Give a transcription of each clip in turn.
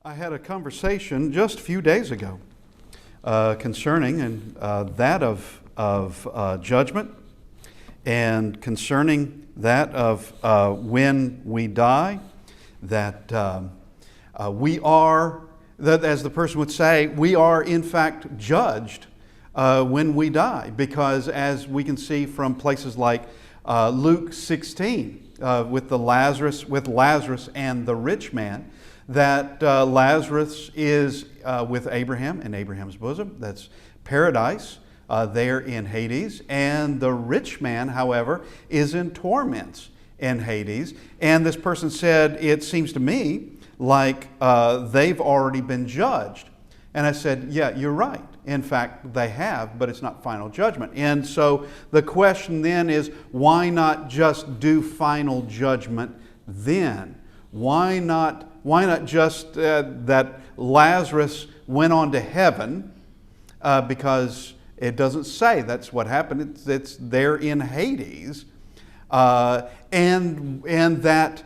I had a conversation just a few days ago concerning that of judgment, and concerning that of when we die, that we are, that as the person would say, we are in fact judged when we die, because as we can see from places like Luke 16 with Lazarus and the rich man, that Lazarus is with Abraham in Abraham's bosom. That's paradise there in Hades. And the rich man, however, is in torments in Hades. And this person said, it seems to me like they've already been judged. And I said, yeah, you're right. In fact, they have, but it's not final judgment. And so the question then is, why not just do final judgment then? Why not just that Lazarus went on to heaven, because it doesn't say that's what happened. It's there in Hades, and that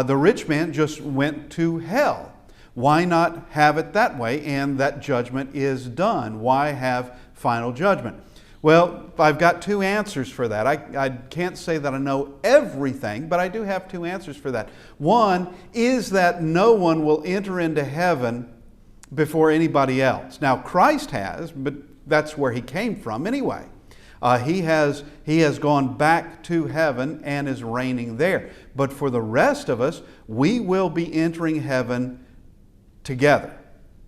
the rich man just went to hell. Why not have it that way, and that judgment is done? Why have final judgment? Well, I've got two answers for that. I can't say that I know everything, but I do have two answers for that. One is that no one will enter into heaven before anybody else. Now, Christ has, but that's where He came from anyway. He has gone back to heaven and is reigning there. But for the rest of us, we will be entering heaven together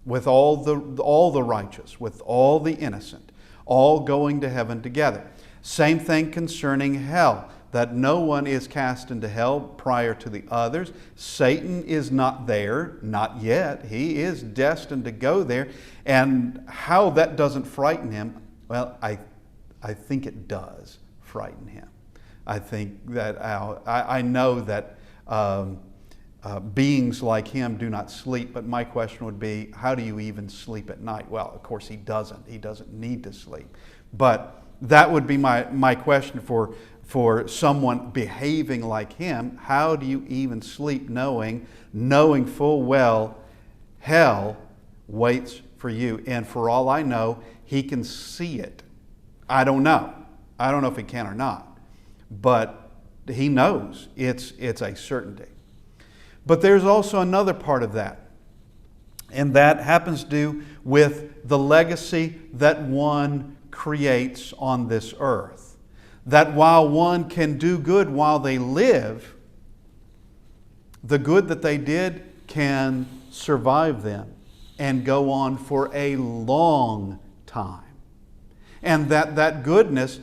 with all the righteous, with all the innocent, all going to heaven together. Same thing concerning hell, that no one is cast into hell prior to the others. Satan is not there, not yet. He is destined to go there. And how that doesn't frighten him, well, I think it does frighten him. I think that I know that beings like him do not sleep, but my question would be, how do you even sleep at night? Well, of course he doesn't. He doesn't need to sleep. But that would be my question for someone behaving like him. How do you even sleep knowing full well hell waits for you? And for all I know, he can see it. I don't know. I don't know if he can or not. But he knows it's a certainty. But there's also another part of that, and that happens to do with the legacy that one creates on this earth. That while one can do good while they live, the good that they did can survive them and go on for a long time. And that goodness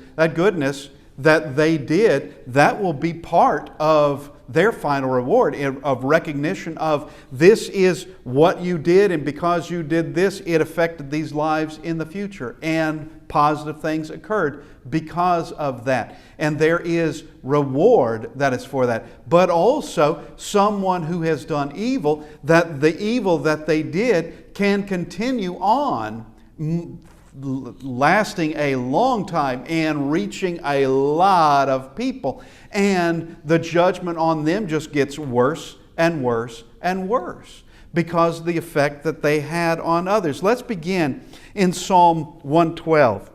that they did, that will be part of their final reward, of recognition of this is what you did, and because you did this, it affected these lives in the future, and positive things occurred because of that. And there is reward that is for that. But also someone who has done evil, that the evil that they did can continue on, lasting a long time and reaching a lot of people. And the judgment on them just gets worse and worse and worse because of the effect that they had on others. Let's begin in Psalm 112.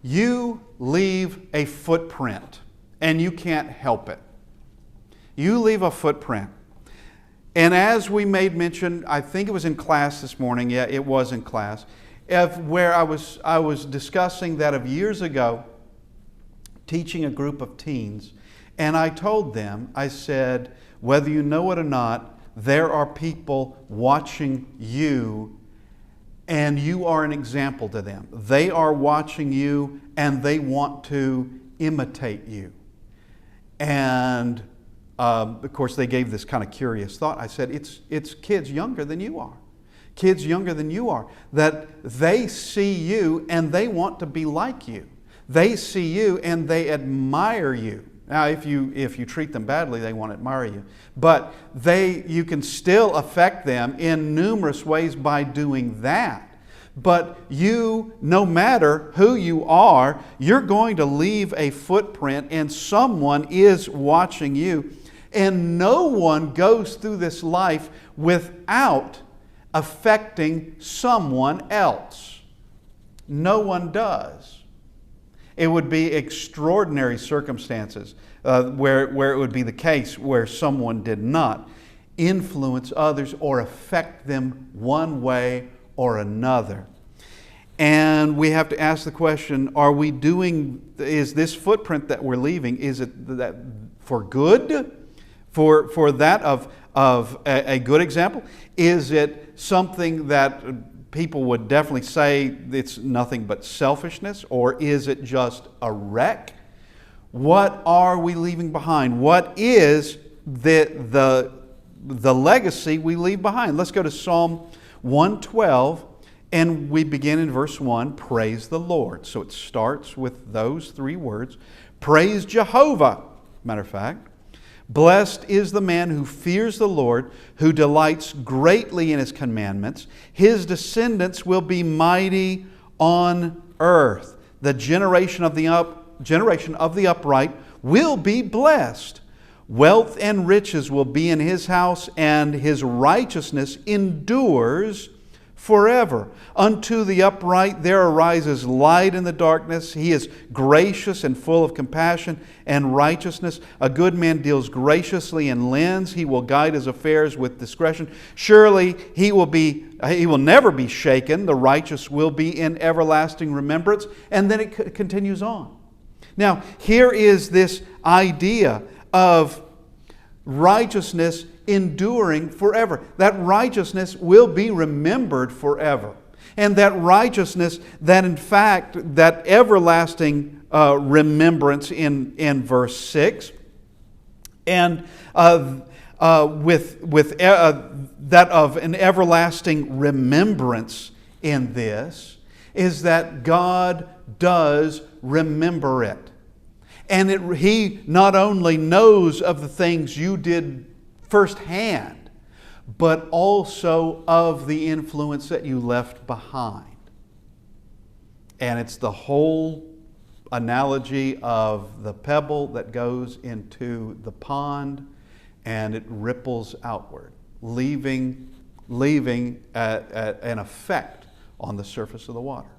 You leave a footprint and you can't help it. You leave a footprint. And as we made mention, I think it was in class this morning. Yeah, it was in class. Where I was discussing that of years ago, teaching a group of teens, and I told them, I said, whether you know it or not, there are people watching you, and you are an example to them. They are watching you, and they want to imitate you. And of course, they gave this kind of curious thought. I said, it's kids younger than you are. Kids younger than you are, that they see you and they want to be like you. They see you and they admire you. Now, if you treat them badly, they won't admire you. But you can still affect them in numerous ways by doing that. But you, no matter who you are, you're going to leave a footprint, and someone is watching you. And no one goes through this life without affecting someone else. No one does. It would be extraordinary circumstances where it would be the case where someone did not influence others or affect them one way or another. And we have to ask the question, is this footprint that we're leaving, is it that for good? For that of a good example? Is it something that people would definitely say it's nothing but selfishness? Or is it just a wreck? What are we leaving behind? What is the legacy we leave behind? Let's go to Psalm 112. And we begin in verse 1, praise the Lord. So it starts with those three words. Praise Jehovah. Matter of fact, blessed is the man who fears the Lord, who delights greatly in His commandments. His descendants will be mighty on earth. The generation of the upright will be blessed. Wealth and riches will be in his house, and his righteousness endures forever. Unto the upright there arises light in the darkness. He is gracious and full of compassion and righteousness. A good man deals graciously and lends. He will guide his affairs with discretion. Surely he will never be shaken. The righteous will be in everlasting remembrance. And then it continues on. Now, here is this idea of righteousness enduring forever. That righteousness will be remembered forever. And that righteousness, that in fact, that everlasting remembrance in verse 6, and with that of an everlasting remembrance in this, is that God does remember it. And He not only knows of the things you did firsthand, but also of the influence that you left behind. And it's the whole analogy of the pebble that goes into the pond and it ripples outward, leaving an effect on the surface of the water.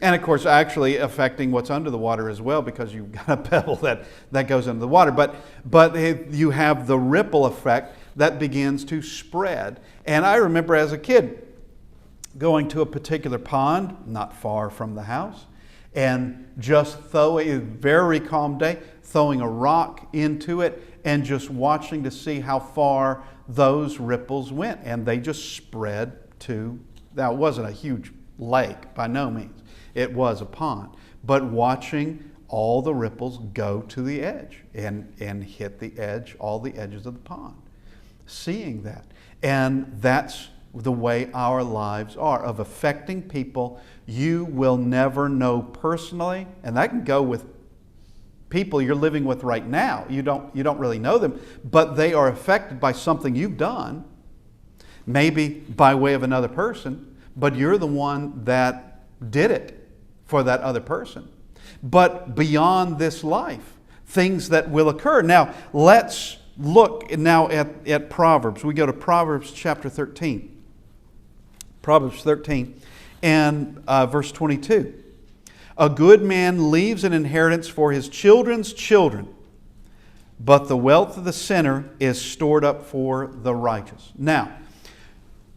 And of course, actually affecting what's under the water as well, because you've got a pebble that goes into the water. But you have the ripple effect that begins to spread. And I remember as a kid going to a particular pond not far from the house and just throwing, a very calm day, throwing a rock into it and just watching to see how far those ripples went. And they just spread to, now it wasn't a huge lake by no means. It was a pond, but watching all the ripples go to the edge and hit the edge, all the edges of the pond. Seeing that. And that's the way our lives are, of affecting people you will never know personally. And that can go with people you're living with right now. You don't really know them, but they are affected by something you've done, maybe by way of another person, but you're the one that did it for that other person. But beyond this life, things that will occur. Now, let's look now at Proverbs. We go to Proverbs chapter 13. Proverbs 13 and verse 22. A good man leaves an inheritance for his children's children, but the wealth of the sinner is stored up for the righteous. Now,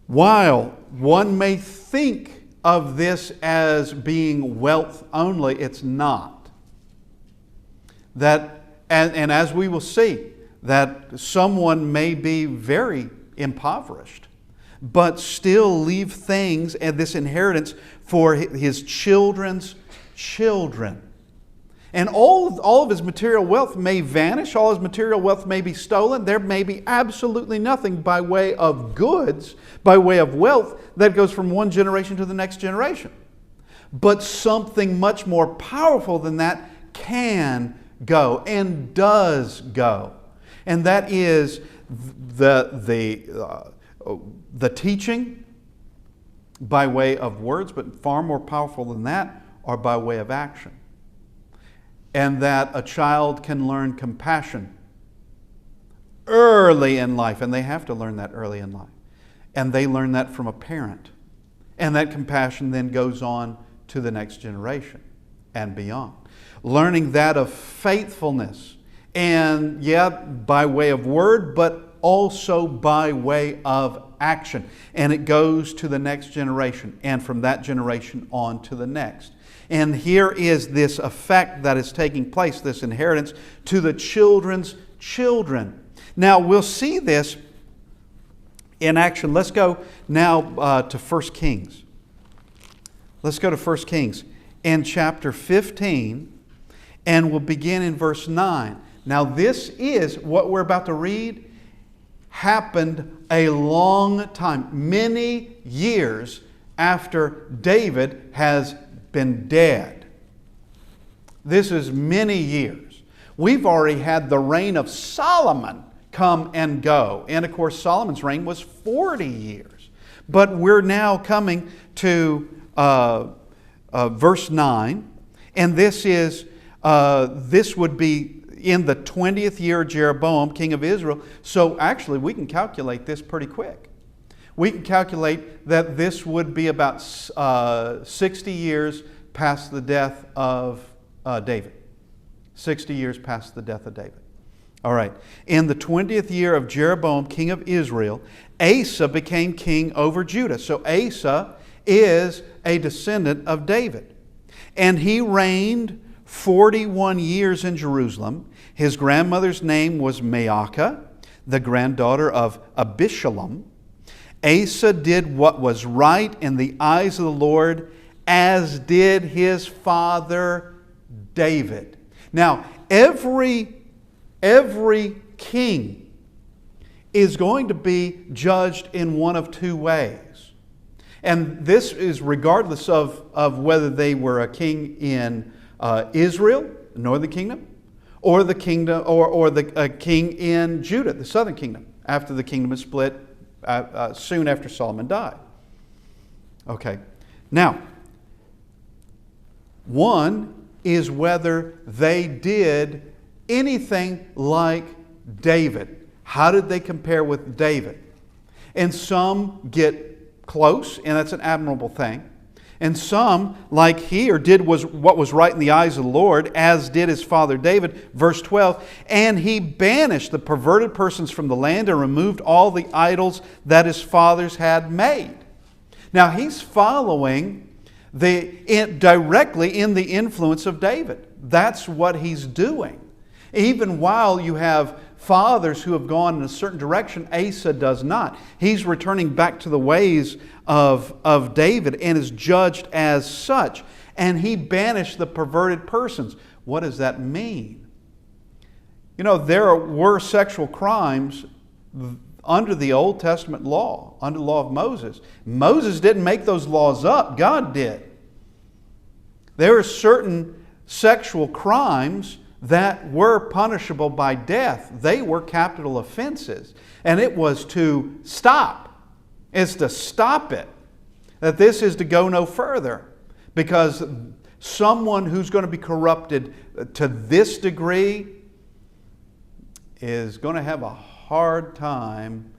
while one may think of this as being wealth only, it's not. That, and as we will see, that someone may be very impoverished, but still leave things and this inheritance for his children's children. And all of his material wealth may vanish, all his material wealth may be stolen. There may be absolutely nothing by way of goods, by way of wealth, that goes from one generation to the next generation. But something much more powerful than that can go and does go. And that is the teaching by way of words, but far more powerful than that are by way of action. And that a child can learn compassion early in life, and they have to learn that early in life. And they learn that from a parent. And that compassion then goes on to the next generation and beyond. Learning that of faithfulness, and by way of word, but also by way of action. And it goes to the next generation, and from that generation on to the next. And here is this effect that is taking place, this inheritance, to the children's children. Now, we'll see this in action. Let's go now to 1 Kings. Let's go to 1 Kings in chapter 15, and we'll begin in verse 9. Now, this is what we're about to read happened a long time, many years after David has been dead. This is many years. We've already had the reign of Solomon come and go. And of course, Solomon's reign was 40 years. But we're now coming to verse 9. And this would be in the 20th year of Jeroboam, king of Israel. So actually, we can calculate this pretty quick. We can calculate that this would be about 60 years past the death of David. 60 years past the death of David. All right. In the 20th year of Jeroboam, king of Israel, Asa became king over Judah. So Asa is a descendant of David. And he reigned 41 years in Jerusalem. His grandmother's name was Maacah, the granddaughter of Abishalom. Asa did what was right in the eyes of the Lord, as did his father David. Now, every king is going to be judged in one of two ways. And this is regardless of whether they were a king in Israel, the northern kingdom, or the kingdom, or the king in Judah, the southern kingdom, after the kingdom is split soon after Solomon died. Okay. Now, one is whether they did anything like David. How did they compare with David? And some get close, and that's an admirable thing. And some, like he did what was right in the eyes of the Lord, as did his father David. Verse 12, and he banished the perverted persons from the land and removed all the idols that his fathers had made. Now he's following directly in the influence of David. That's what he's doing. Even while you have fathers who have gone in a certain direction, Asa does not. He's returning back to the ways of David and is judged as such. And he banished the perverted persons. What does that mean? You know, there were sexual crimes under the Old Testament law, under the law of Moses. Moses didn't make those laws up. God did. There are certain sexual crimes that were punishable by death. They were capital offenses. And it was to stop. It's to stop it. That this is to go no further. Because someone who's going to be corrupted to this degree is going to have a hard time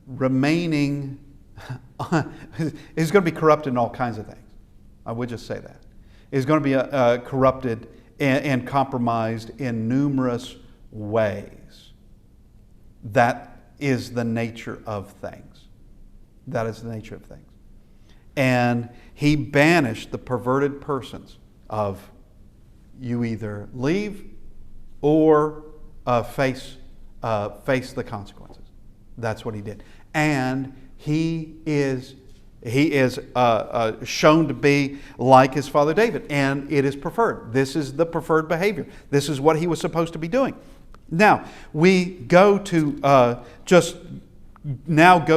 remaining. He's going to be corrupted in all kinds of things. I would just say that. Is going to be corrupted and compromised in numerous ways. That is the nature of things. That is the nature of things. And he banished the perverted persons of you either leave or face the consequences. That's what he did. And he is shown to be like his father David, and it is preferred. This is the preferred behavior. This is what he was supposed to be doing. Now, we go to go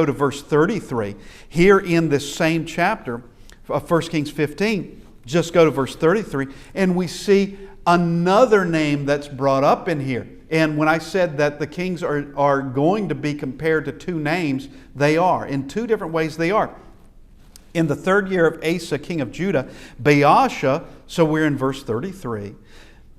to verse 33. Here in this same chapter of 1 Kings 15, just go to verse 33, and we see another name that's brought up in here. And when I said that the kings are going to be compared to two names, they are. In two different ways they are. In the 3rd year of Asa, king of Judah, Baasha, so we're in verse 33,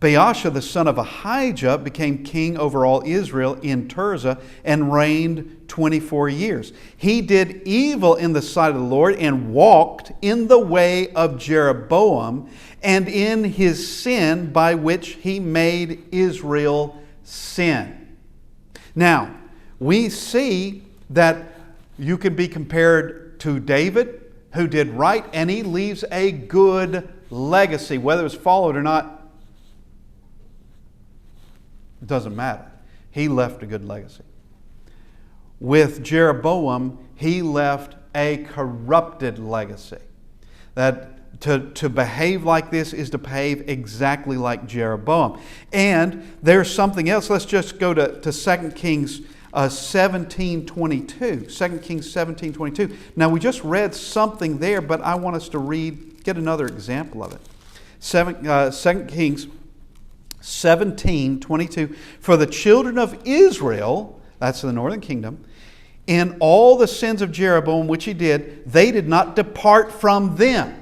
Baasha, the son of Ahijah, became king over all Israel in Tirzah and reigned 24 years. He did evil in the sight of the Lord and walked in the way of Jeroboam and in his sin by which he made Israel sin. Now, we see that you can be compared to David, who did right, and he leaves a good legacy. Whether it's followed or not, it doesn't matter. He left a good legacy. With Jeroboam, he left a corrupted legacy. That to behave like this is to behave exactly like Jeroboam. And there's something else. Let's just go to 2 Kings 17:22. 2 Kings 17:22. Now, we just read something there, but I want us to get another example of it. 2 Kings 17:22. For the children of Israel, that's the northern kingdom, in all the sins of Jeroboam which he did, they did not depart from them.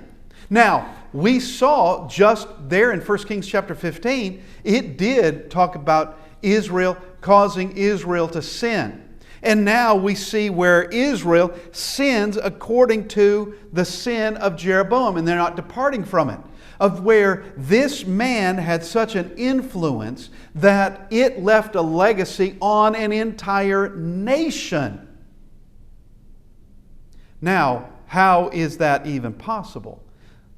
Now, we saw just there in 1 Kings chapter 15, it did talk about Israel causing Israel to sin. And now we see where Israel sins according to the sin of Jeroboam, and they're not departing from it. Of where this man had such an influence that it left a legacy on an entire nation. Now, how is that even possible?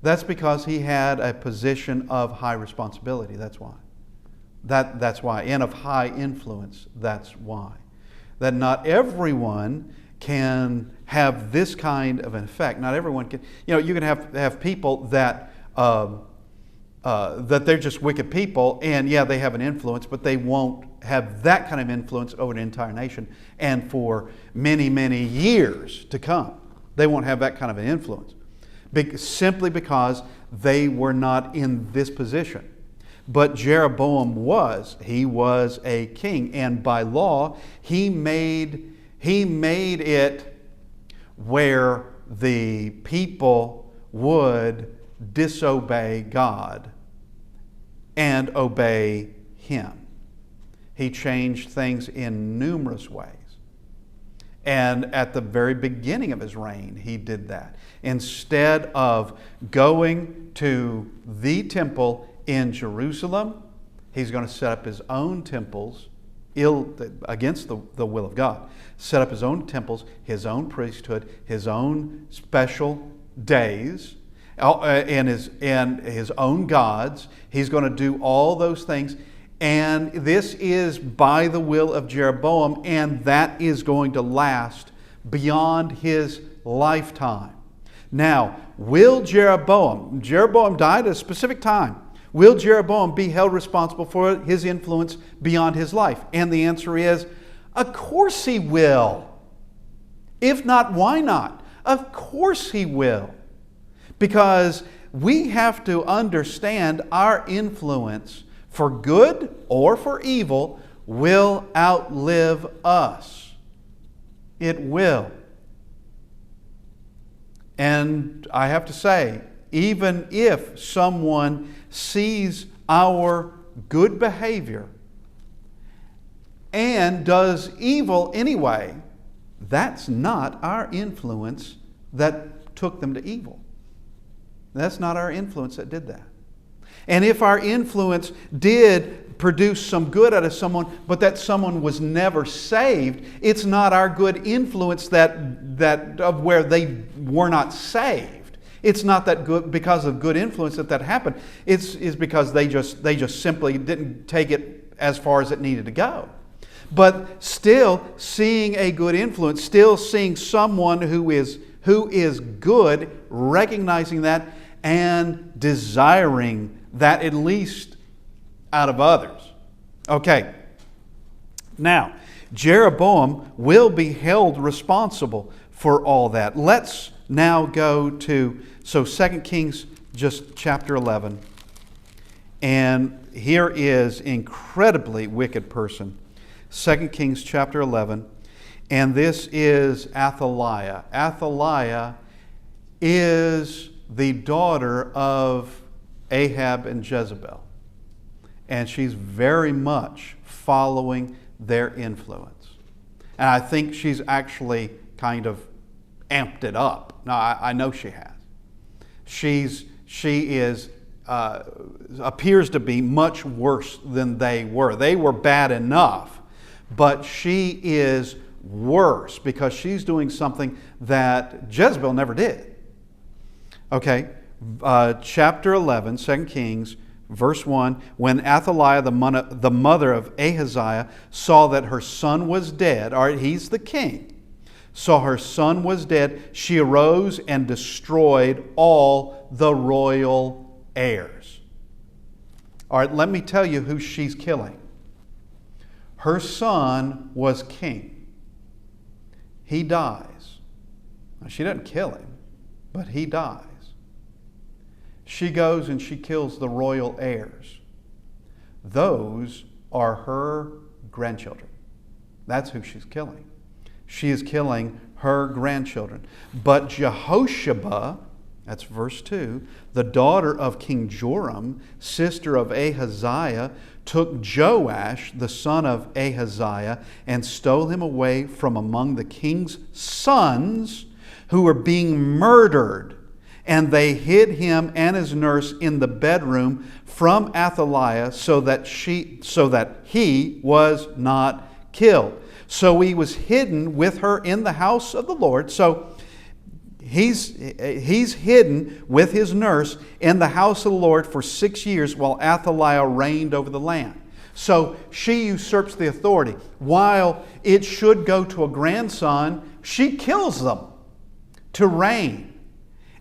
That's because he had a position of high responsibility. That's why. That's why. And of high influence. That's why. That not everyone can have this kind of an effect. Not everyone can. You can have people that they're just wicked people, and yeah, they have an influence, but they won't have that kind of influence over an entire nation and for many, many years to come. They won't have that kind of an influence simply because they were not in this position. But Jeroboam was. He was a king, and by law, he made it where the people would disobey God and obey him. He changed things in numerous ways. And at the very beginning of his reign, he did that. Instead of going to the temple in Jerusalem, he's going to set up his own temples against the will of God. Set up his own temples, his own priesthood, his own special days, and his own gods. He's going to do all those things. And this is by the will of Jeroboam, and that is going to last beyond his lifetime. Now, will Jeroboam died at a specific time, will Jeroboam be held responsible for his influence beyond his life? And the answer is, of course he will. If not, why not? Of course he will. Because we have to understand our influence, for good or for evil, will outlive us. It will. And I have to say, even if someone sees our good behavior and does evil anyway, that's not our influence that took them to evil. That's not our influence that did that. And if our influence did produce some good out of someone, but that someone was never saved, it's not our good influence that of where they were not saved. It's not that good because of good influence that happened. It's because they just simply didn't take it as far as it needed to go. But still seeing a good influence, still seeing someone who is good, recognizing that and desiring that at least out of others. Okay. Now, Jeroboam will be held responsible for all that. Let's now go to 2 Kings just chapter 11. And here is incredibly wicked person. 2 Kings chapter 11. And this is Athaliah. Athaliah is the daughter of Ahab and Jezebel. and she's very much following their influence. And I think she's actually kind of amped it up. No, I know she has. She is appears to be much worse than they were. They were bad enough, but she is worse because she's doing something that Jezebel never did. Okay, chapter 11, 2 Kings, verse 1, when Athaliah, the mother of Ahaziah, saw that her son was dead, all right, he's the king, saw her son was dead, she arose and destroyed all the royal heirs. All right, let me tell you who she's killing. Her son was king. He dies. Now, she doesn't kill him, but he dies. She goes and she kills the royal heirs. Those are her grandchildren. That's who she's killing. She is killing her grandchildren. But Jehosheba, that's verse 2, the daughter of King Joram, sister of Ahaziah, took Joash, the son of Ahaziah, and stole him away from among the king's sons who were being murdered. And they hid him and his nurse in the bedroom from Athaliah so that he was not killed. So he was hidden with her in the house of the Lord. So he's hidden with his nurse in the house of the Lord for 6 years while Athaliah reigned over the land. So she usurps the authority. While it should go to a grandson, she kills them to reign.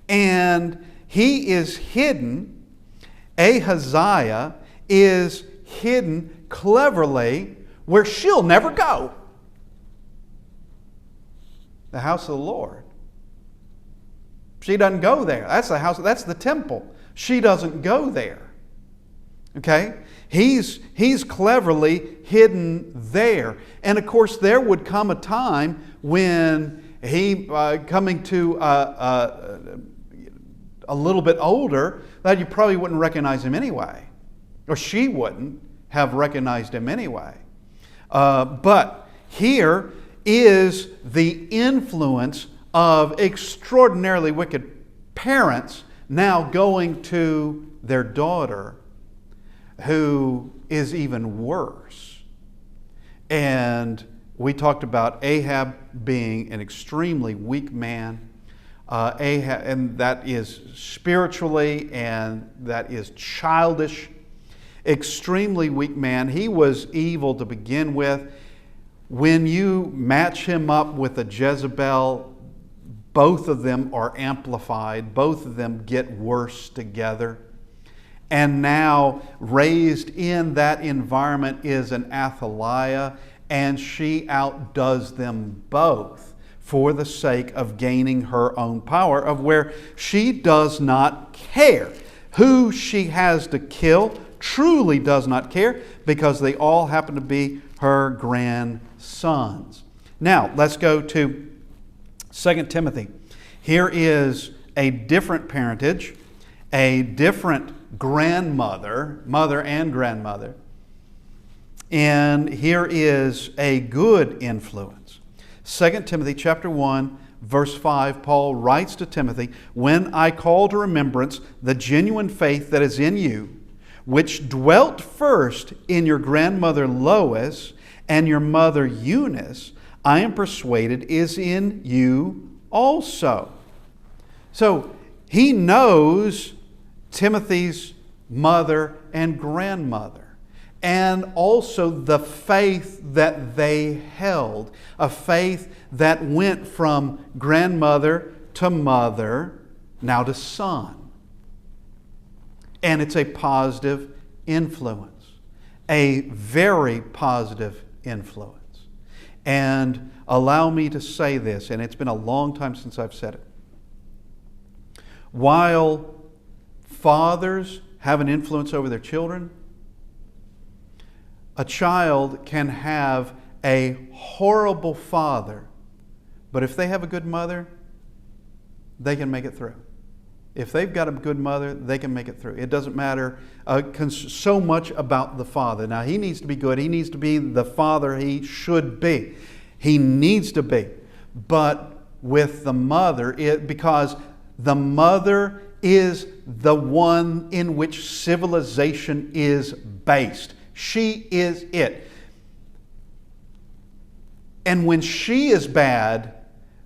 And he is hidden. Ahaziah is hidden cleverly where she'll never go. The house of the Lord. She doesn't go there. That's the house. That's the temple. She doesn't go there. Okay? He's cleverly hidden there. And of course, there would come a time when he, coming to a little bit older, that you probably wouldn't recognize him anyway. Or she wouldn't have recognized him anyway. But here is the influence of extraordinarily wicked parents now going to their daughter, who is even worse. And we talked about Ahab being an extremely weak man. Ahab, and that is spiritually and that is childish, extremely weak man. He was evil to begin with. When you match him up with a Jezebel, both of them are amplified. Both of them get worse together. And now raised in that environment is an Athaliah, and she outdoes them both for the sake of gaining her own power, of where she does not care who she has to kill, truly does not care, because they all happen to be her grandsons. Now, let's go to 2 Timothy. Here is a different parentage, a different grandmother, mother and grandmother, and here is a good influence. 2 Timothy chapter 1, verse 5, Paul writes to Timothy, "When I call to remembrance the genuine faith that is in you, which dwelt first in your grandmother Lois and your mother Eunice, I am persuaded is in you also." So he knows Timothy's mother and grandmother, and also the faith that they held, a faith that went from grandmother to mother, now to son. And it's a positive influence, a very positive influence. And allow me to say this, and it's been a long time since I've said it. While fathers have an influence over their children, a child can have a horrible father, but if they have a good mother, they can make it through. If they've got a good mother, they can make it through. It doesn't matter so much about the father. Now, he needs to be good. He needs to be the father he should be. He needs to be. But with the mother, because the mother is the one in which civilization is based. She is it. And when she is bad,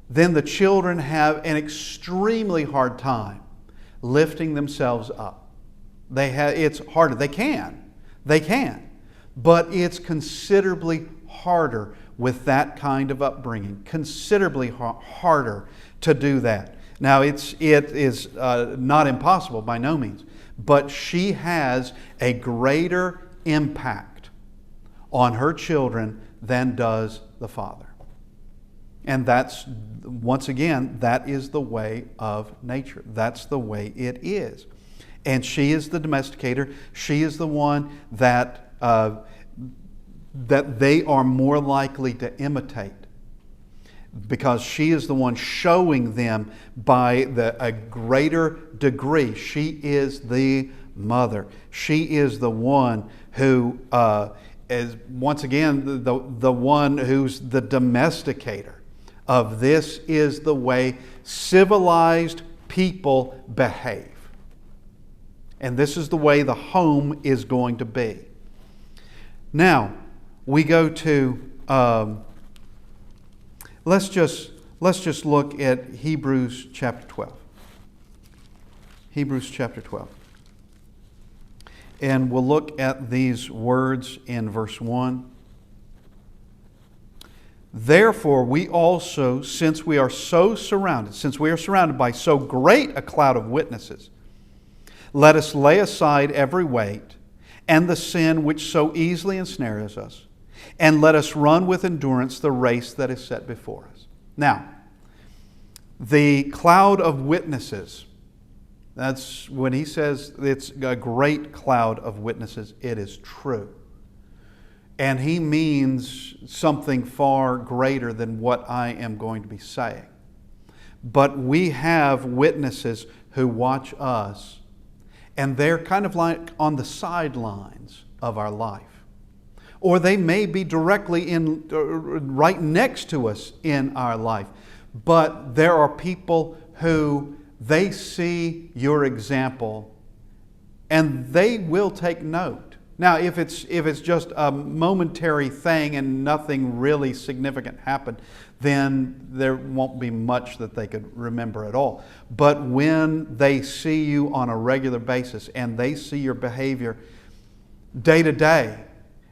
then the children have an extremely hard time lifting themselves up. It's harder. They can, but it's considerably harder with that kind of upbringing. Considerably harder to do that. Now, it is not impossible by no means, but she has a greater impact on her children than does the father. And that's, once again, that is the way of nature. That's the way it is. And she is the domesticator. She is the one that they are more likely to imitate, because she is the one showing them by a greater degree. She is the mother. She is the one who is, once again, the one who's the domesticator of this is the way civilized people behave. And this is the way the home is going to be. Now, we go to, let's just look at Hebrews chapter 12. Hebrews chapter 12. And we'll look at these words in verse 1. Therefore, we also, since we are surrounded by so great a cloud of witnesses, let us lay aside every weight and the sin which so easily ensnares us, and let us run with endurance the race that is set before us. Now, the cloud of witnesses, that's when he says it's a great cloud of witnesses, it is true. And he means something far greater than what I am going to be saying. But we have witnesses who watch us, and they're kind of like on the sidelines of our life. Or they may be directly right next to us in our life. But there are people who they see your example and they will take note. Now, if it's just a momentary thing and nothing really significant happened, then there won't be much that they could remember at all. But when they see you on a regular basis and they see your behavior day to day,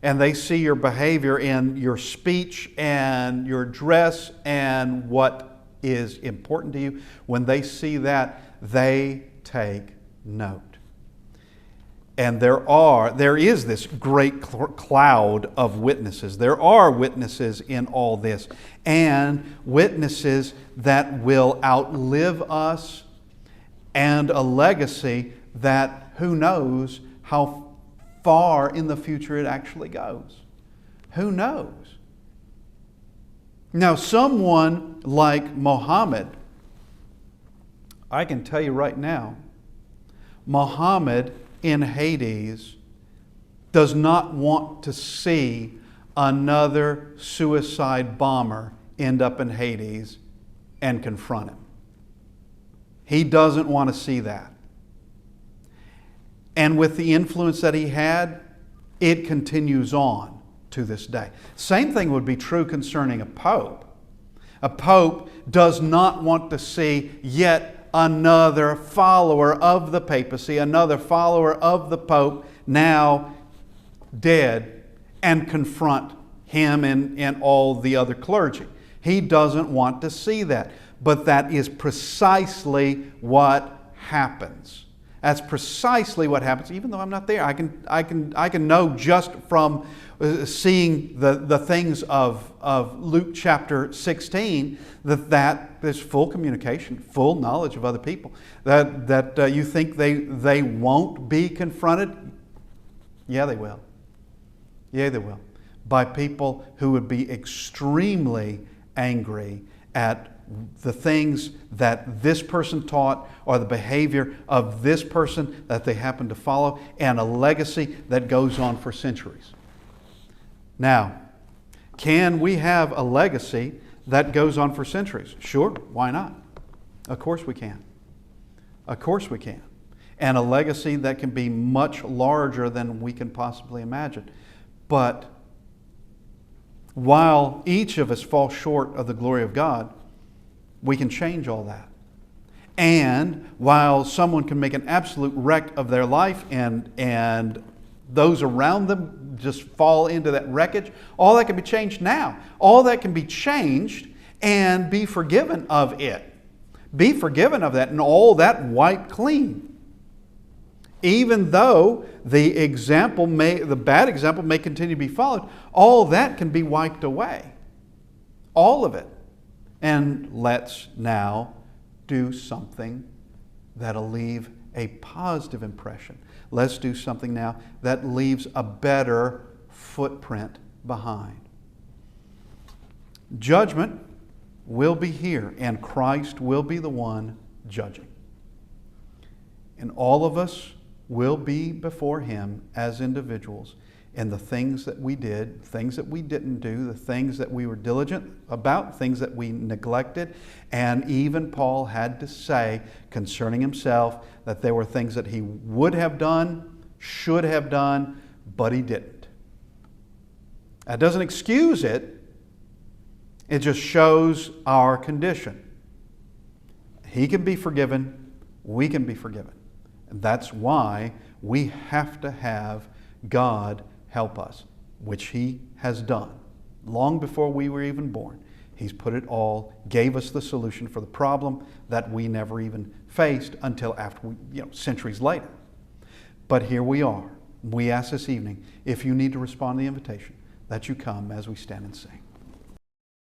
and they see your behavior in your speech and your dress and what is important to you, when they see that, they take note. And there is this great cloud of witnesses. There are witnesses in all this, and witnesses that will outlive us, and a legacy that who knows how far in the future it actually goes. Who knows? Now, someone like Muhammad, I can tell you right now, Muhammad in Hades does not want to see another suicide bomber end up in Hades and confront him. He doesn't want to see that. And with the influence that he had, it continues on to this day. Same thing would be true concerning a pope. A pope does not want to see yet another follower of the papacy, another follower of the pope, now dead, and confront him and all the other clergy. He doesn't want to see that. But that is precisely what happens. That's precisely what happens, even though I'm not there. I can know just from seeing the things of Luke chapter 16 that there's full communication, full knowledge of other people. That you think they won't be confronted? Yeah, they will. Yeah, they will. By people who would be extremely angry at the things that this person taught or the behavior of this person that they happen to follow, and a legacy that goes on for centuries. Now, can we have a legacy that goes on for centuries? Sure, why not? Of course we can. Of course we can. And a legacy that can be much larger than we can possibly imagine. But while each of us fall short of the glory of God, we can change all that. And while someone can make an absolute wreck of their life and those around them just fall into that wreckage, all that can be changed now. All that can be changed and be forgiven of it. Be forgiven of that and all that wiped clean. Even though the bad example may continue to be followed, all that can be wiped away. All of it. And let's now do something that'll leave a positive impression. Let's do something now that leaves a better footprint behind. Judgment will be here, and Christ will be the one judging. And all of us will be before Him as individuals in the things that we did, things that we didn't do, the things that we were diligent about, things that we neglected. And even Paul had to say concerning himself that there were things that he would have done, should have done, but he didn't. That doesn't excuse it. It just shows our condition. He can be forgiven. We can be forgiven. And that's why we have to have God help us, which He has done long before we were even born. He's put it all, gave us the solution for the problem that we never even faced until after centuries later. But here we are. We ask this evening, if you need to respond to the invitation, that you come as we stand and sing.